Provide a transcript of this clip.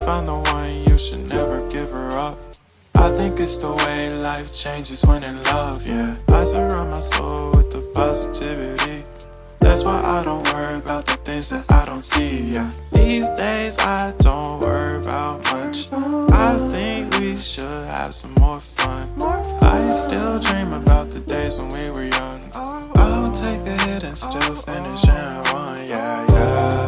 found the one, you should never give her up. I think it's the way life changes when in love, yeah. I surround my soul with the positivity. That's why I don't worry about the things that I don't see, yeah. These days I don't worry about much. I think we should have some more fun. I still dream about the days when we were young. I'll take a hit and still finish in one, yeah, yeah.